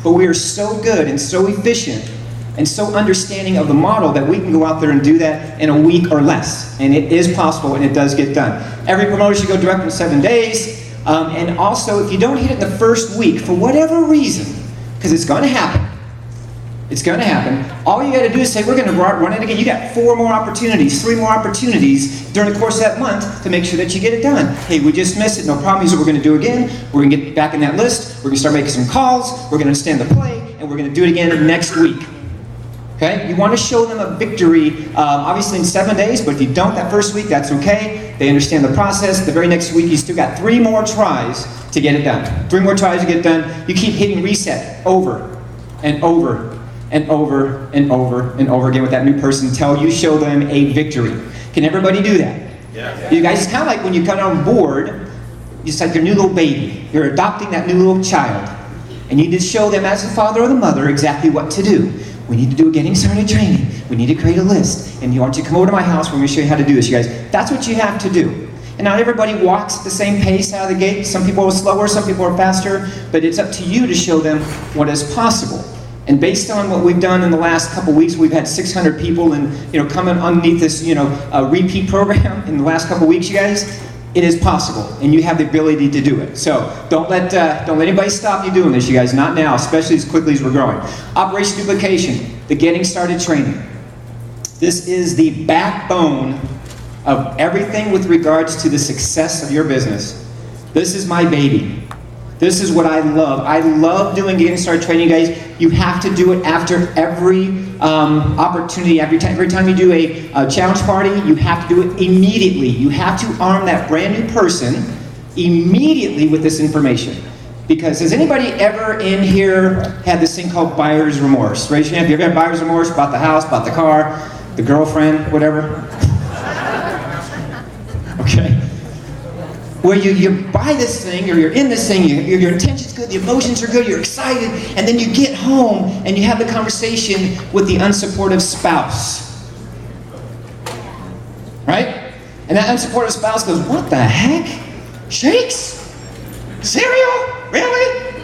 but we are so good and so efficient and so understanding of the model that we can go out there and do that in a week or less. And it is possible, and it does get done. Every promoter should go direct in 7 days. And also, if you don't hit it in the first week, for whatever reason, because it's going to happen, it's going to happen, all you got to do is say, we're going to run it again. You got 4 more opportunities, 3 more opportunities during the course of that month to make sure that you get it done. Hey, we just missed it. No problem. Here's what we're going to do again. We're going to get back in that list. We're going to start making some calls. We're going to understand the play, and we're going to do it again next week. Okay? You want to show them a victory, obviously in 7 days, but if you don't that first week, that's okay. They understand the process. The very next week, you still got 3 more tries to get it done. 3 more tries to get it done. You keep hitting reset over and over and over and over and over again with that new person until you show them a victory. Can everybody do that? Yeah. You guys, it's kind of like when you come on board, it's like your new little baby. You're adopting that new little child. And you need to show them as the father or the mother exactly what to do. We need to do a getting started training. We need to create a list. And you want you to come over to my house, we're going to show you how to do this, you guys. That's what you have to do. And not everybody walks at the same pace out of the gate. Some people are slower, some people are faster. But it's up to you to show them what is possible. And based on what we've done in the last couple weeks, we've had 600 people and coming underneath this repeat program in the last couple weeks, you guys. It is possible, and you have the ability to do it. So don't let anybody stop you doing this, you guys. Not now, especially as quickly as we're growing. Operation Duplication, the Getting Started training. This is the backbone of everything with regards to the success of your business. This is my baby. This is what I love. I love doing Getting Started training, guys. You have to do it after every opportunity. Every time you do a challenge party, you have to do it immediately. You have to arm that brand new person immediately with this information. Because has anybody ever in here had this thing called buyer's remorse? Raise your hand if you ever had buyer's remorse about the house, about the car, the girlfriend, whatever. Okay. Where you buy this thing, or you're in this thing, your intention's good, the emotions are good, you're excited, and then you get home and you have the conversation with the unsupportive spouse. Right? And that unsupportive spouse goes, what the heck? Shakes? Cereal? Really?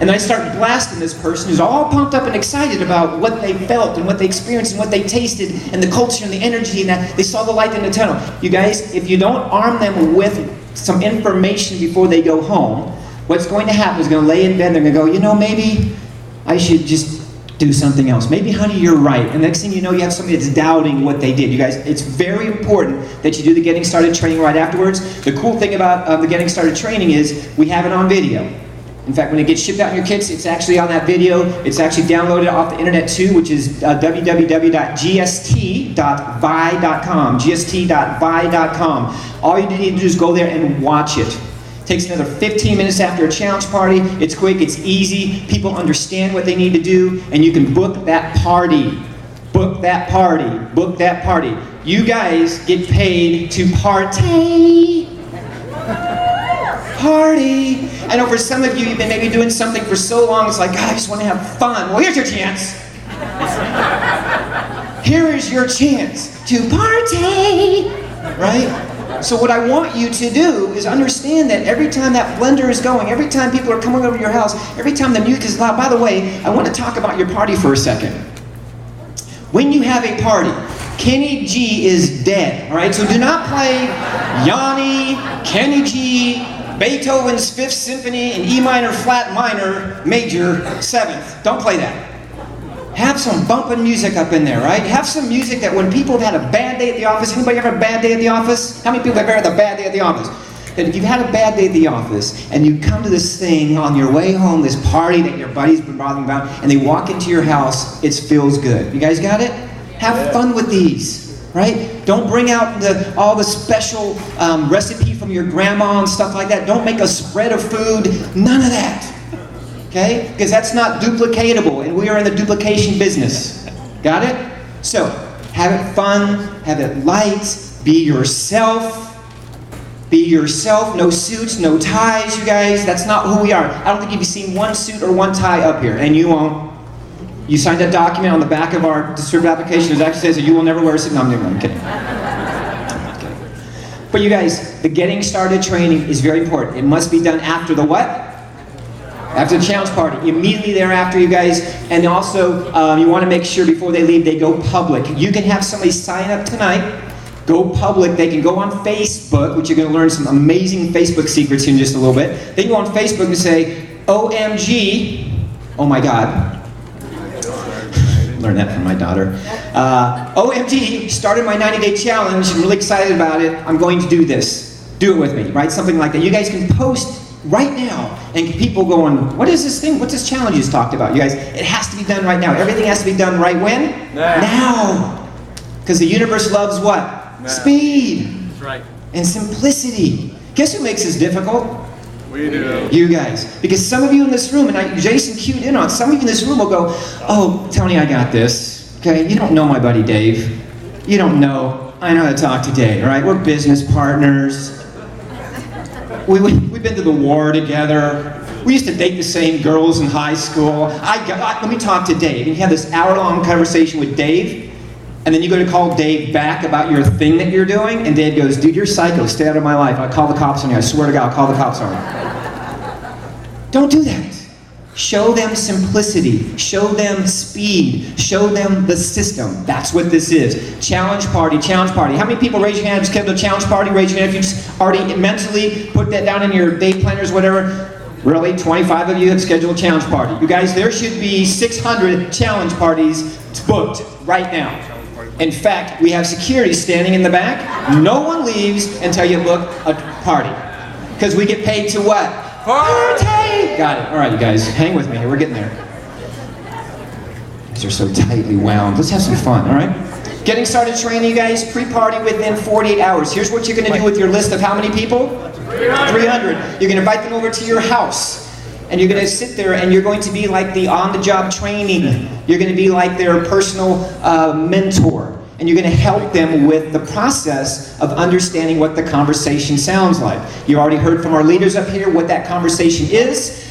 And I start blasting this person who's all pumped up and excited about what they felt and what they experienced and what they tasted and the culture and the energy and that they saw the light in the tunnel. You guys, if you don't arm them with some information before they go home, what's going to happen is going to lay in bed, they're going to go, maybe I should just do something else. Maybe, honey, you're right. And next thing you know, you have somebody that's doubting what they did. You guys, it's very important that you do the Getting Started training right afterwards. The cool thing about the Getting Started training is we have it on video. In fact, when it gets shipped out in your kits, it's actually on that video. It's actually downloaded off the internet too, which is www.gst.vi.com. gst.vi.com. All you need to do is go there and watch it. It takes another 15 minutes after a challenge party. It's quick, it's easy. People understand what they need to do, and you can book that party. Book that party. Book that party. You guys get paid to party. Party. I know for some of you, you've been maybe doing something for so long, it's like, God, I just want to have fun. Well, here's your chance. Here is your chance to party, right? So what I want you to do is understand that every time that blender is going, every time people are coming over to your house, every time the music is loud. By the way, I want to talk about your party for a second. When you have a party, Kenny G is dead, all right? So do not play Yanni, Kenny G, Beethoven's 5th Symphony in E minor, flat minor, major, 7th. Don't play that. Have some bumping music up in there, right? Have some music that when people have had a bad day at the office, anybody ever have a bad day at the office? How many people have ever had a bad day at the office? That if you've had a bad day at the office and you come to this thing on your way home, this party that your buddy's been bothering about, and they walk into your house, it feels good. You guys got it? Have fun with these. Right? Don't bring out all the special recipe from your grandma and stuff like that. Don't make a spread of food. None of that. Okay? Because that's not duplicatable, and we are in the duplication business. Got it? So, have it fun, have it light, be yourself. Be yourself, no suits, no ties, you guys. That's not who we are. I don't think you've seen one suit or one tie up here, and you won't. You signed a document on the back of our distributed application that actually says that you will never wear a suit. No, I'm kidding. But you guys, the Getting Started training is very important. It must be done after the what? After the challenge party, immediately thereafter, you guys, and also you want to make sure before they leave, they go public. You can have somebody sign up tonight, go public. They can go on Facebook, which you're going to learn some amazing Facebook secrets in just a little bit. They can go on Facebook and say, OMG, oh my God. Learned that from my daughter. OMG, started my 90-day challenge. I'm really excited about it. I'm going to do this. Do it with me, right? Something like that. You guys can post right now, and people going, what is this thing? What's this challenge you just talked about? You guys, it has to be done right now. Everything has to be done right when? Now. Because the universe loves what? Now. Speed. That's right. And simplicity. Guess who makes this difficult? We do. You guys. Because some of you in this room, and Jason cued in on, some of you in this room will go, oh, Tony, I got this. Okay, you don't know my buddy Dave. You don't know. I know how to talk to Dave, right? We're business partners. We've been to the war together. We used to date the same girls in high school. Let me talk to Dave. And you have this hour-long conversation with Dave, and then you go to call Dave back about your thing that you're doing, and Dave goes, dude, you're psycho. Stay out of my life. I'll call the cops on you. I swear to God, I'll call the cops on you. Don't do that. Show them simplicity. Show them speed. Show them the system. That's what this is. Challenge party, challenge party. How many people, raise your hand, have scheduled a challenge party? Raise your hand if you just already mentally put that down in your day planners, whatever. Really, 25 of you have scheduled a challenge party. You guys, there should be 600 challenge parties booked right now. In fact, we have security standing in the back. No one leaves until you book a party. Because we get paid to what? Party! Got it. All right, you guys, hang with me here. We're getting there. These are so tightly wound. Let's have some fun, all right? Getting started training, you guys, pre-party within 48 hours. Here's what you're going to do with your list of how many people? 300. You're going to invite them over to your house. And you're going to sit there and you're going to be like the on-the-job training. You're going to be like their personal mentor. And you're going to help them with the process of understanding what the conversation sounds like. You already heard from our leaders up here what that conversation is.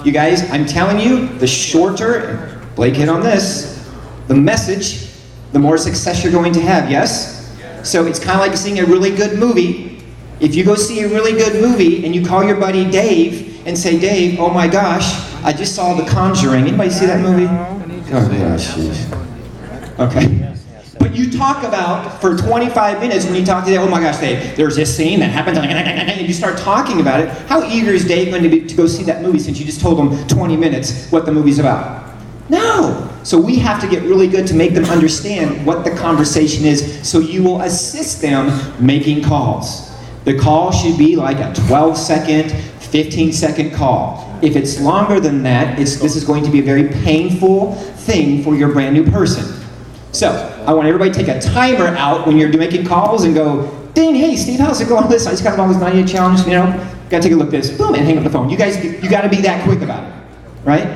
You guys, I'm telling you, the shorter, Blake hit on this, the message, the more success you're going to have, yes? So it's kind of like seeing a really good movie. If you go see a really good movie and you call your buddy Dave and say, Dave, oh my gosh, I just saw The Conjuring. Anybody see that movie? Oh gosh, jeez. Okay. But you talk about, for 25 minutes, when you talk to Dave, oh my gosh, Dave, there's this scene that happens, and you start talking about it. How eager is Dave going to be to go see that movie since you just told him 20 minutes what the movie's about? No. So we have to get really good to make them understand what the conversation is, so you will assist them making calls. The call should be like a 12-second, 15-second call. If it's longer than that, this is going to be a very painful thing for your brand new person. So, I want everybody to take a timer out when you're making calls and go, ding, hey Steve, how's it going? Listen, I just got all this 90-day challenge, you know, gotta take a look at this, boom, and hang up the phone. You guys, you gotta be that quick about it, right?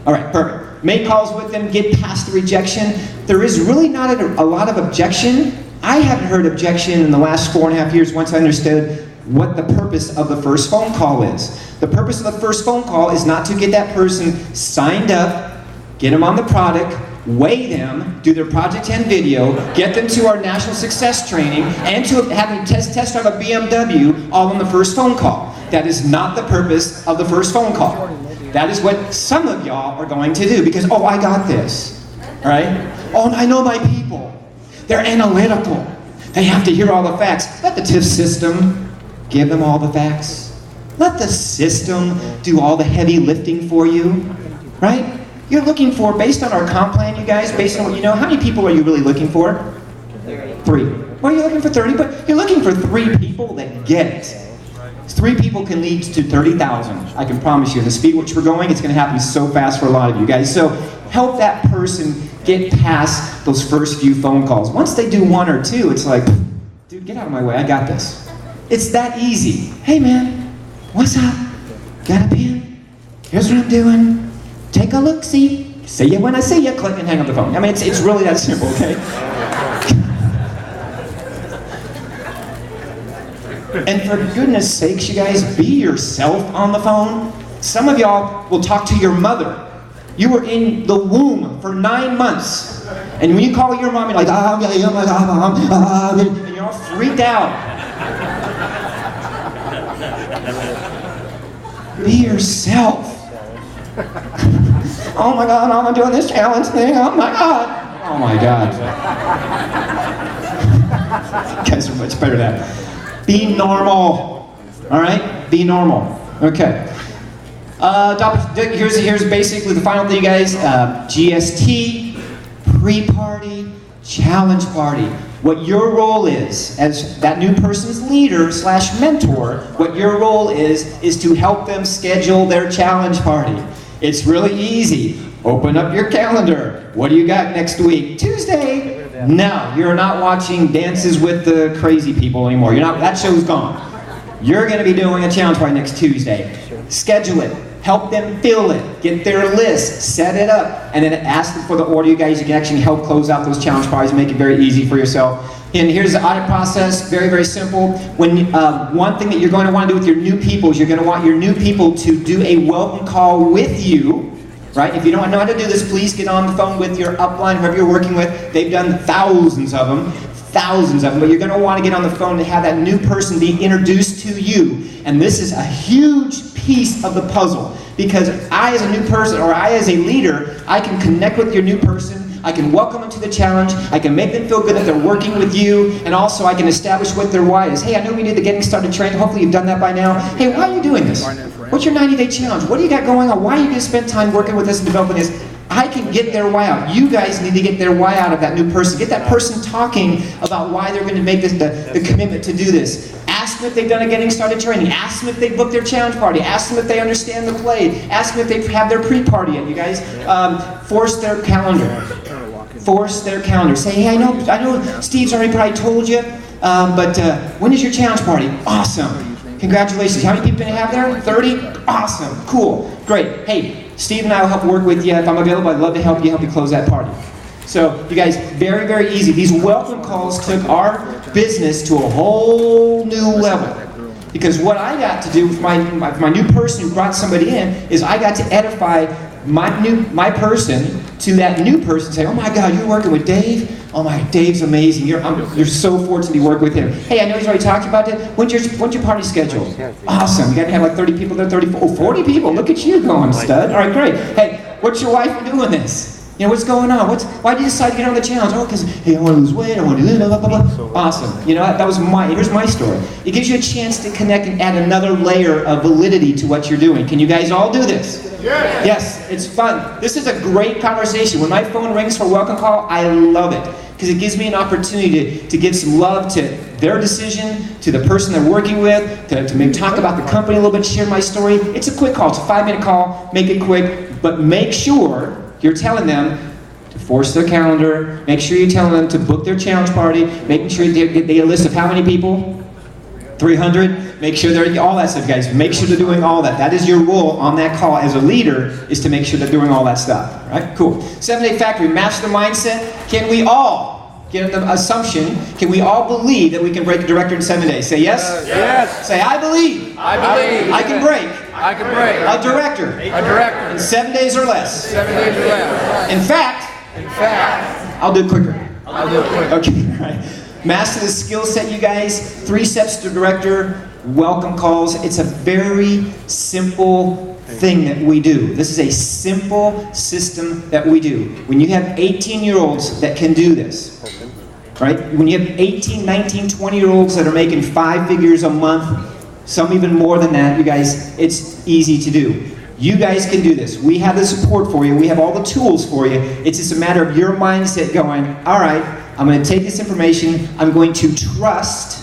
All right, perfect. Make calls with them, get past the rejection. There is really not a lot of objection. I haven't heard objection in the last 4.5 years once I understood what the purpose of the first phone call is. The purpose of the first phone call is not to get that person signed up, get them on the product, weigh them, do their Project 10 video, get them to our National Success Training, and to have them test drive a BMW all on the first phone call. That is not the purpose of the first phone call. That is what some of y'all are going to do because, oh, I got this, all right? Oh, I know my people. They're analytical. They have to hear all the facts. Let the TIF system give them all the facts. Let the system do all the heavy lifting for you, right? You're looking for, based on our comp plan, you guys, based on what you know, how many people are you really looking for? 3. Well, you're looking for 30, but you're looking for 3 people that get it. 3 people can lead to 30,000. I can promise you. The speed which we're going, it's going to happen so fast for a lot of you guys. So help that person get past those first few phone calls. Once they do 1 or 2, it's like, dude, get out of my way. I got this. It's that easy. Hey, man, what's up? Got a pen? Here's what I'm doing. Take a look, see ya when I see ya, click and hang up the phone. I mean, it's really that simple, okay? And for goodness sakes, you guys, be yourself on the phone. Some of y'all will talk to your mother. You were in the womb for 9 months. And when you call your mom, you're like, and you're all freaked out. Be yourself. Oh my God, I'm doing this challenge thing, oh my God. Oh my God. You guys are much better at that. Be normal, all right? Be normal, okay. Here's basically the final thing, you guys. GST, pre-party, challenge party. What your role is, as that new person's leader / mentor, what your role is to help them schedule their challenge party. It's really easy. Open up your calendar. What do you got next week? Tuesday. No, you're not watching Dances with the Crazy People anymore. You're not. That show's gone. You're going to be doing a challenge party next Tuesday. Schedule it. Help them fill it. Get their list. Set it up. And then ask them for the order, you guys. You can actually help close out those challenge parties and make it very easy for yourself. And here's the audit process. Very, very simple. One thing that you're going to want to do with your new people is you're going to want your new people to do a welcome call with you. Right? If you don't know how to do this, please get on the phone with your upline, whoever you're working with. They've done thousands of them. But you're going to want to get on the phone to have that new person be introduced to you. And this is a huge piece of the puzzle, because I as a new person, or I as a leader, I can connect with your new person. I can welcome them to the challenge. I can make them feel good that they're working with you. And also I can establish what their why is. Hey, I know we need the getting started training. Hopefully you've done that by now. Hey, why are you doing this? What's your 90-day challenge? What do you got going on? Why are you going to spend time working with us and developing this? I can get their why out. You guys need to get their why out of that new person. Get that person talking about why they're going to make this the commitment to do this. Ask them if they've done a getting started training. Ask them if they booked their challenge party. Ask them if they understand the play. Ask them if they have their pre-party yet. You guys, force their calendar. Force their calendar. Say, hey, I know Steve's already probably told you, but when is your challenge party? Awesome. Congratulations. How many people do you have there? 30? Awesome. Cool. Great. Hey, Steve and I will help work with you. If I'm available, I'd love to help you close that party. So, you guys, very, very easy. These welcome calls took our business to a whole new level. Because what I got to do with my new person who brought somebody in is I got to edify my person to that new person. Say, oh my God, you're working with Dave? Oh my, Dave's amazing. You're so fortunate to work with him. Hey, I know he's already talked about it. When's your party scheduled? Awesome. You got to have like 30 people there, 40 people. Look at you going, stud. All right, great. Hey, what's your wife doing this? You know, what's going on? Why did you decide to get on the challenge? Oh, because, hey, I want to lose weight, I want to do this, blah, blah, blah. Awesome. You know, here's my story. It gives you a chance to connect and add another layer of validity to what you're doing. Can you guys all do this? Yes. Yes, it's fun. This is a great conversation. When my phone rings for a welcome call, I love it. Because it gives me an opportunity to give some love to their decision, to the person they're working with, to maybe talk about the company a little bit, share my story. It's a quick call. It's a 5-minute call. Make it quick. But make sure you're telling them to force their calendar. Make sure you're telling them to book their challenge party. Making sure they get a list of how many people? 300. Make sure they're all that stuff, guys. Make sure they're doing all that. That is your role on that call as a leader, is to make sure they're doing all that stuff. All right? Cool. 7-Day Factory, master mindset. Can we all get an assumption? Can we all believe that we can break a director in 7 days? Say yes. Yes. Say I believe. I believe. I can break. I can break a director. A director in 7 days or less. 7 days or less. In fact, I'll do it quicker. I'll do it quicker. Okay. All right. Master the skill set, you guys. 3 steps to director. Welcome calls. It's a very simple thing that we do. This is a simple system that we do. When you have 18-year-olds that can do this, right? When you have 18, 19, 20-year-olds that are making 5 figures a month, some even more than that, you guys, it's easy to do. You guys can do this. We have the support for you. We have all the tools for you. It's just a matter of your mindset going, all right, I'm going to take this information, I'm going to trust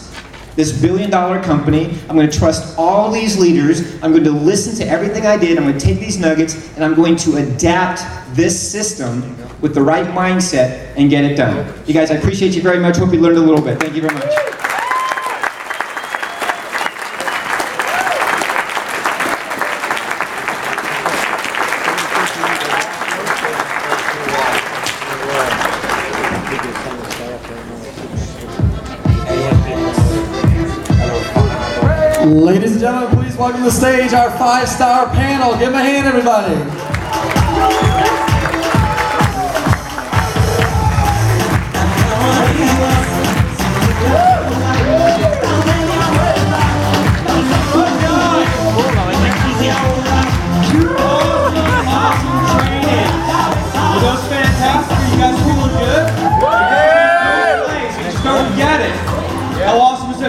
this billion-dollar company. I'm going to trust all these leaders. I'm going to listen to everything I did. I'm going to take these nuggets, and I'm going to adapt this system with the right mindset and get it done. You guys, I appreciate you very much. Hope you learned a little bit. Thank you very much. Ladies and gentlemen, please welcome to the stage our 5-star panel. Give them a hand, everybody.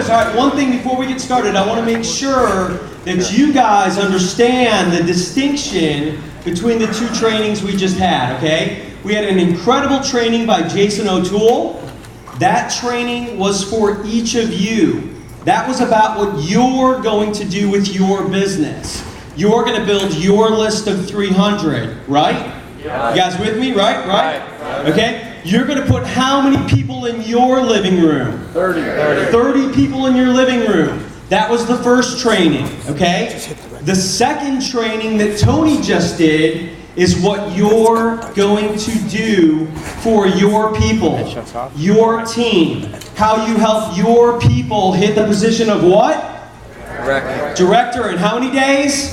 All right, one thing before we get started, I want to make sure that you guys understand the distinction between the two trainings we just had, okay? We had an incredible training by Jason O'Toole. That training was for each of you. That was about what you're going to do with your business. You're going to build your list of 300, right? Yeah. You guys with me? Right? Okay? You're going to put how many people in your living room? 30 people in your living room. That was the first training, okay? The second training that Tony just did is what you're going to do for your people, your team. How you help your people hit the position of what? Director. In how many days?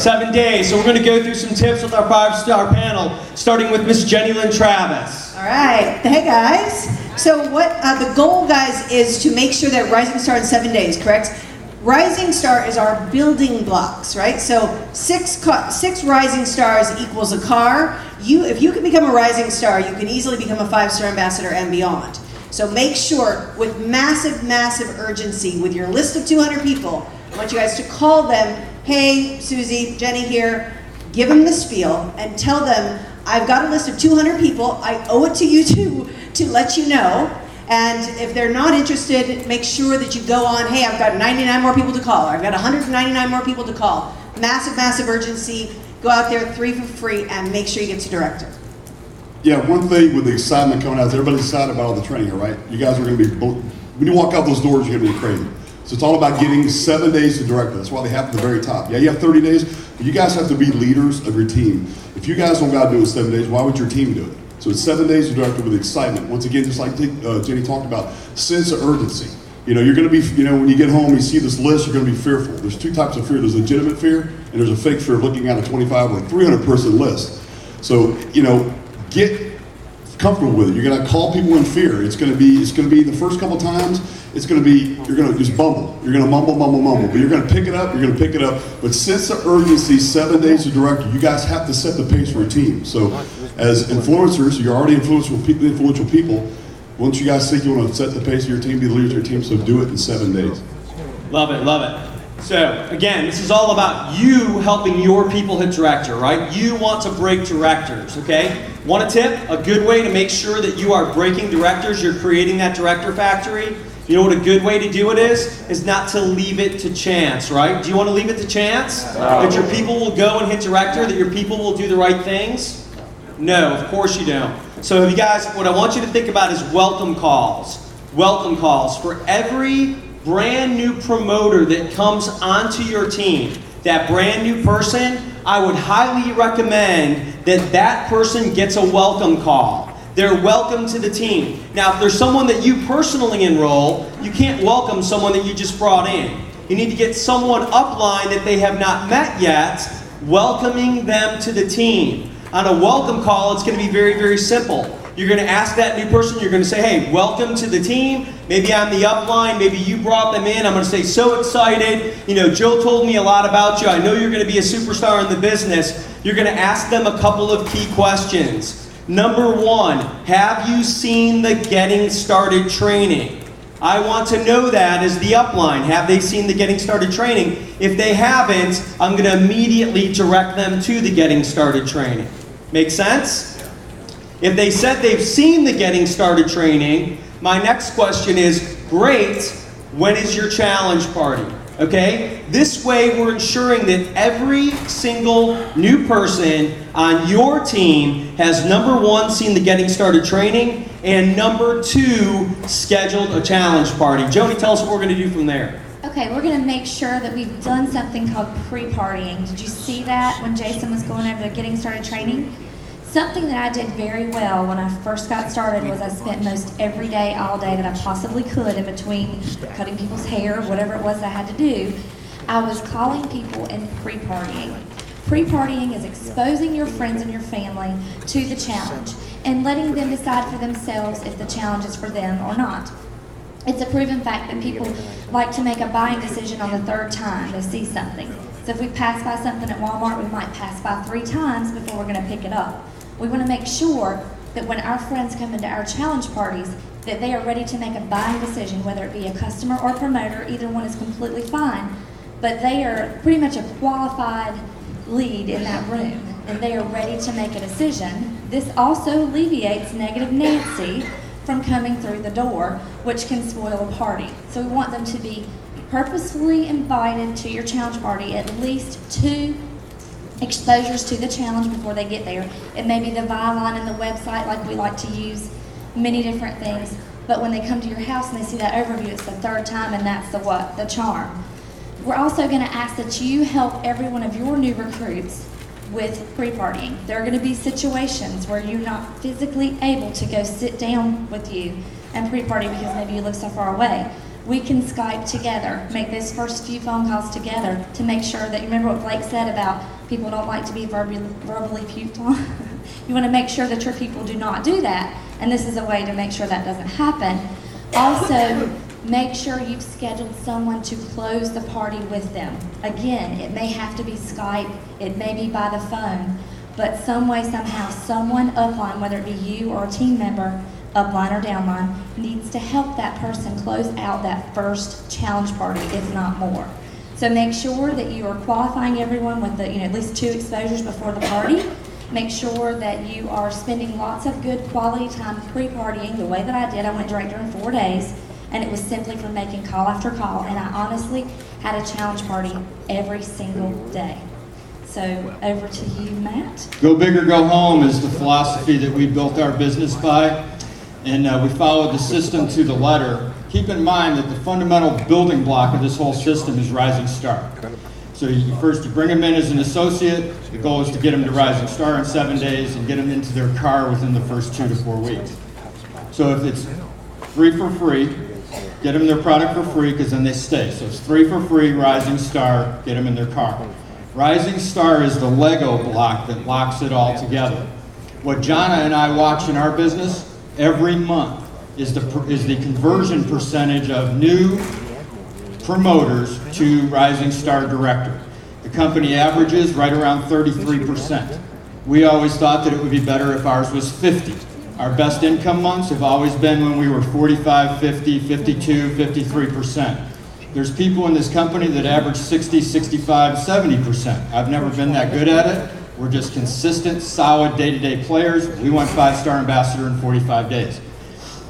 7 days. So we're going to go through some tips with our 5-star panel, starting with Miss Jenny Lynn Travis. All right. Hey, guys. So what the goal, guys, is to make sure that Rising Star in 7 days, correct? Rising Star is our building blocks, right? So six Rising Stars equals a car. If you can become a Rising Star, you can easily become a 5-star ambassador and beyond. So make sure, with massive, massive urgency, with your list of 200 people, I want you guys to call them, hey, Susie, Jenny here, give them the spiel and tell them, I've got a list of 200 people, I owe it to you to let you know. And if they're not interested, make sure that you go on, hey, I've got 99 more people to call, or I've got 199 more people to call. Massive, massive urgency. Go out there, 3 for free, and make sure you get to director. Yeah, one thing with the excitement coming out, everybody's excited about all the training, all right? You guys are going to be, when you walk out those doors, you're going to be crazy. So it's all about getting 7 days to director. That's why they have at the very top. Yeah, you have 30 days, but you guys have to be leaders of your team. If you guys don't got to do it in 7 days, why would your team do it? So it's 7 days to director with excitement. Once again, just like Jenny talked about, sense of urgency. You know, you're going to be, when you get home, you see this list, you're going to be fearful. There's two types of fear. There's legitimate fear, and there's a fake fear of looking at a 25 or 300 person list. So, get comfortable with it. You're going to call people in fear. It's going to be the first couple times, you're going to just bumble. You're going to mumble, but you're going to pick it up, But sense of urgency, 7 days to director, you guys have to set the pace for a team. So as influencers, you're already influential people. Once you guys think you want to set the pace of your team, be the leader of your team, so do it in 7 days. Love it. So again, this is all about you helping your people hit director, right? You want to break directors, okay? Want a tip? A good way to make sure that you are breaking directors, you're creating that director factory. You know what a good way to do it is not to leave it to chance, right? Do you want to leave it to chance? No. That your people will go and hit director, that your people will do the right things? No, of course you don't. So you guys, what I want you to think about is welcome calls. Welcome calls. For every brand new promoter that comes onto your team, that brand new person, I would highly recommend that person gets a welcome call. They're welcome to the team. Now, if there's someone that you personally enroll, you can't welcome someone that you just brought in. You need to get someone upline that they have not met yet, welcoming them to the team. On a welcome call, it's going to be very, very simple. You're going to ask that new person, you're going to say, hey, welcome to the team. Maybe I'm the upline, maybe you brought them in. I'm going to say, so excited. Joe told me a lot about you. I know you're going to be a superstar in the business. You're going to ask them a couple of key questions. Number 1, have you seen the Getting Started training? I want to know that as the upline. Have they seen the Getting Started training? If they haven't, I'm going to immediately direct them to the Getting Started training. Make sense? If they said they've seen the Getting Started training, my next question is, great, when is your challenge party? Okay? This way we're ensuring that every single new person on your team has, number 1, seen the Getting Started training, and number 2, scheduled a challenge party. Joni, tell us what we're going to do from there. Okay, we're going to make sure that we've done something called pre-partying. Did you see that when Jason was going over the Getting Started training? Something that I did very well when I first got started was I spent most every day, all day that I possibly could in between cutting people's hair, whatever it was I had to do. I was calling people and pre-partying. Pre-partying is exposing your friends and your family to the challenge and letting them decide for themselves if the challenge is for them or not. It's a proven fact that people like to make a buying decision on the 3rd time they see something. So if we pass by something at Walmart, we might pass by 3 times before we're going to pick it up. We want to make sure that when our friends come into our challenge parties, that they are ready to make a buying decision, whether it be a customer or promoter, either one is completely fine, but they are pretty much a qualified lead in that room, and they are ready to make a decision. This also alleviates negative Nancy from coming through the door, which can spoil a party. So we want them to be purposefully invited to your challenge party, at least 2 exposures to the challenge before they get there. It may be the Vi line and the website, like we like to use many different things, but when they come to your house and they see that overview, it's the 3rd time, and that's the what? The charm. We're also going to ask that you help every one of your new recruits with pre-partying. There are going to be situations where you're not physically able to go sit down with you and pre-party because maybe you live so far away. We can Skype together, make those first few phone calls together to make sure that, you remember what Blake said about people don't like to be verbally puked on? You want to make sure that your people do not do that, and this is a way to make sure that doesn't happen. Also, make sure you've scheduled someone to close the party with them. Again, it may have to be Skype, it may be by the phone, but some way, somehow, someone upline, whether it be you or a team member, upline or downline, needs to help that person close out that first challenge party, if not more. So make sure that you are qualifying everyone with at least 2 exposures before the party. Make sure that you are spending lots of good quality time pre-partying the way that I did. I went direct during 4 days, and it was simply from making call after call, and I honestly had a challenge party every single day. So over to you, Matt. Go big or go home is the philosophy that we built our business by, and we followed the system to the letter. Keep in mind that the fundamental building block of this whole system is Rising Star. So you bring them in as an associate. The goal is to get them to Rising Star in 7 days and get them into their car within the first 2 to 4 weeks. So if it's 3 for free, get them their product for free, because then they stay. So it's 3 for free, Rising Star, get them in their car. Rising Star is the Lego block that locks it all together. What Jonna and I watch in our business every month is the conversion percentage of new promoters to Rising Star Director. The company averages right around 33%. We always thought that it would be better if ours was 50. Our best income months have always been when we were 45, 50, 52, 53%. There's people in this company that average 60, 65, 70%. I've never been that good at it. We're just consistent, solid, day-to-day players. We went 5-star ambassador in 45 days.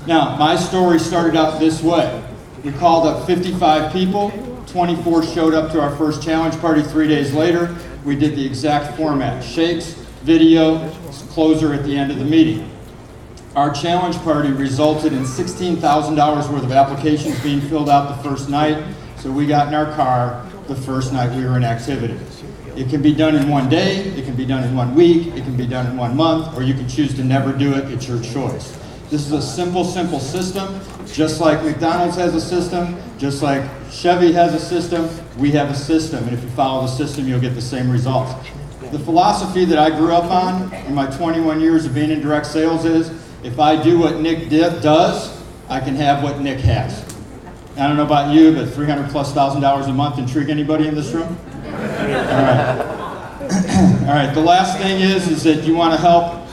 Now, my story started out this way. We called up 55 people, 24 showed up to our first challenge party 3 days later. We did the exact format, shakes, video, closer at the end of the meeting. Our challenge party resulted in $16,000 worth of applications being filled out the first night, so we got in our car the first night we were in activity. It can be done in 1 day, it can be done in 1 week, it can be done in 1 month, or you can choose to never do it, it's your choice. This is a simple system. Just like McDonald's has a system, just like Chevy has a system, we have a system. And if you follow the system, you'll get the same results. The philosophy that I grew up on in my 21 years of being in direct sales is, if I do what Nick does, I can have what Nick has. I don't know about you, but $300,000+ a month intrigue anybody in this room? All right. All right, the last thing is that you want to help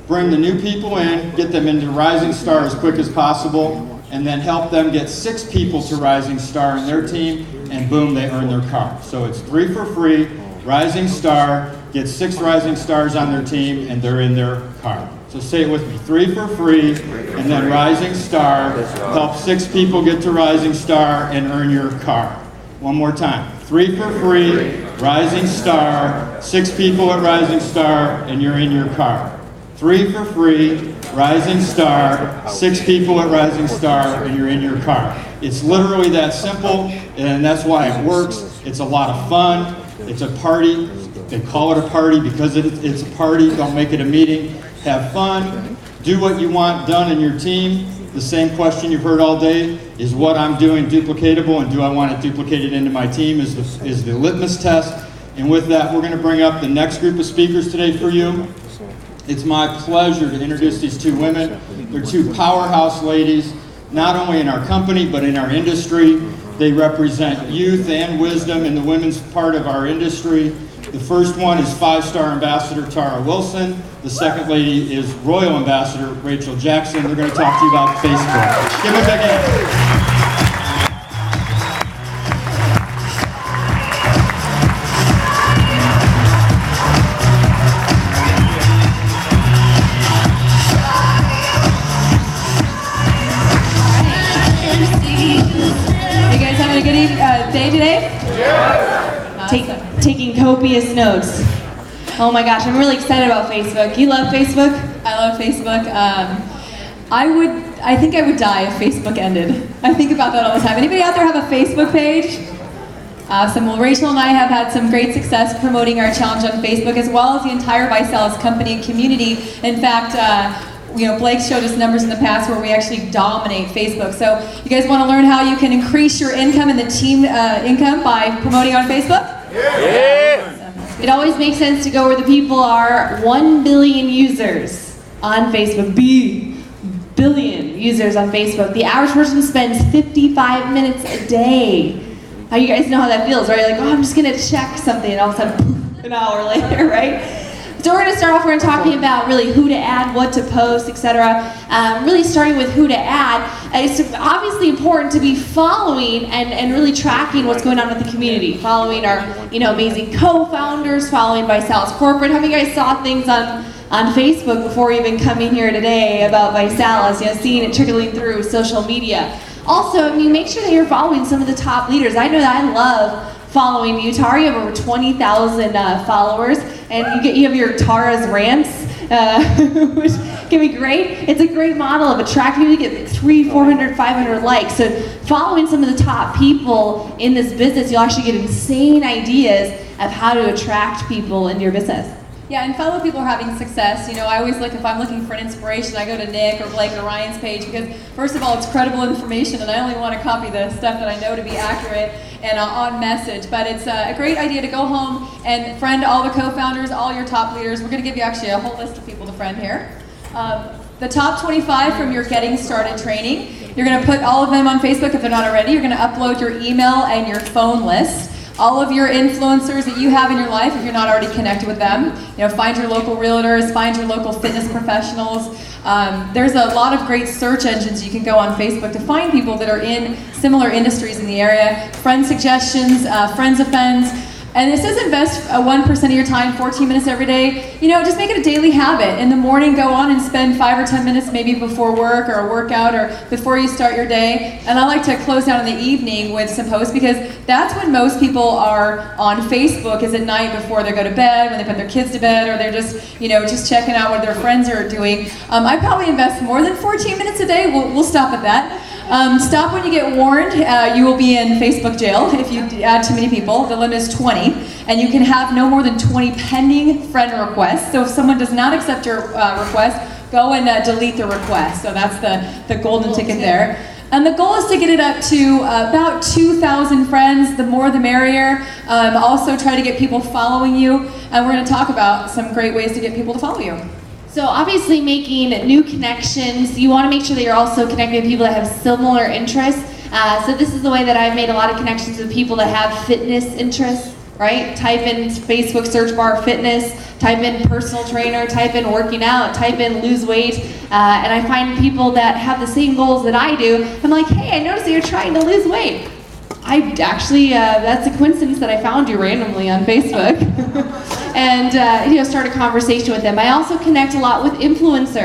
bring the new people in, get them into Rising Star as quick as possible, and then help them get 6 people to Rising Star in their team, and boom, they earn their car. So it's 3 for free, Rising Star, get 6 Rising Stars on their team, and they're in their car. So say it with me, 3 for free, and then Rising Star, help 6 people get to Rising Star and earn your car. One more time, 3 for free, Rising Star, 6 people at Rising Star, and you're in your car. 3 for free, Rising Star, 6 people at Rising Star, and you're in your car. It's literally that simple, and that's why it works. It's a lot of fun. It's a party. They call it a party because it's a party. Don't make it a meeting. Have fun. Do what you want done in your team. The same question you've heard all day, is what I'm doing duplicatable, and do I want it duplicated into my team is the litmus test. And with that, we're going to bring up the next group of speakers today for you. It's my pleasure to introduce these 2 women. They're 2 powerhouse ladies, not only in our company, but in our industry. They represent youth and wisdom in the women's part of our industry. The first one is 5-star Ambassador Tara Wilson. The second lady is Royal Ambassador Rachel Jackson. They're going to talk to you about Facebook. Give them a big hand. You guys having a good day today? Taking copious notes. Oh my gosh, I'm really excited about Facebook. You love Facebook? I love Facebook. I think I would die if Facebook ended. I think about that all the time. Anybody out there have a Facebook page? Awesome. Well, Rachel and I have had some great success promoting our challenge on Facebook, as well as the entire ViSalus company and community. In fact, Blake showed us numbers in the past where we actually dominate Facebook. So you guys want to learn how you can increase your income and the team income by promoting on Facebook? Yeah. It always makes sense to go where the people are. 1 billion users on Facebook. Billion users on Facebook. The average person spends 55 minutes a day. How you guys know how that feels, right? You're like, oh, I'm just gonna check something, and all of a sudden, poof, an hour later, right? So we're going to start off, we're going to talk about really who to add, what to post, etc. Really starting with who to add. It's obviously important to be following and really tracking what's going on with the community. Following our amazing co-founders, following ViSalus Corporate. How many of you guys saw things on Facebook before even coming here today about ViSalus, seeing it trickling through social media? Also, make sure that you're following some of the top leaders. I know that I love following you. Tara, you have over 20,000 followers, and you have your Tara's rants, which can be great. It's a great model of attracting people. You get 300, 400, 500 likes. So following some of the top people in this business, you'll actually get insane ideas of how to attract people into your business. Yeah, and fellow people are having success. I always look, if I'm looking for an inspiration, I go to Nick or Blake or Ryan's page because, first of all, it's credible information, and I only want to copy the stuff that I know to be accurate and on message. But it's a great idea to go home and friend all the co-founders, all your top leaders. We're going to give you actually a whole list of people to friend here. The top 25 from your Getting Started training. You're going to put all of them on Facebook if they're not already. You're going to upload your email and your phone list. All of your influencers that you have in your life, if you're not already connected with them, find your local realtors, find your local fitness professionals. There's a lot of great search engines you can go on Facebook to find people that are in similar industries in the area. Friend suggestions, friends of friends. And it says invest 1% of your time, 14 minutes every day. Just make it a daily habit. In the morning, go on and spend 5 or 10 minutes maybe before work or a workout or before you start your day. And I like to close out in the evening with some posts because that's when most people are on Facebook, is at night before they go to bed, when they put their kids to bed, or they're just checking out what their friends are doing. I probably invest more than 14 minutes a day. We'll stop at that. Stop when you get warned. You will be in Facebook jail if you add too many people. The limit is 20, and you can have no more than 20 pending friend requests. So if someone does not accept your request, go and delete the request. So that's the golden ticket there. And the goal is to get it up to about 2,000 friends. The more the merrier. Also try to get people following you, and we're going to talk about some great ways to get people to follow you. So obviously making new connections, you want to make sure that you're also connecting with people that have similar interests. So this is the way that I've made a lot of connections with people that have fitness interests, right? Type in Facebook search bar fitness, type in personal trainer, type in working out, type in lose weight, and I find people that have the same goals that I do. I'm like, hey, I noticed that you're trying to lose weight. I actually, that's a coincidence that I found you randomly on Facebook. And start a conversation with them. I also connect a lot with influencers.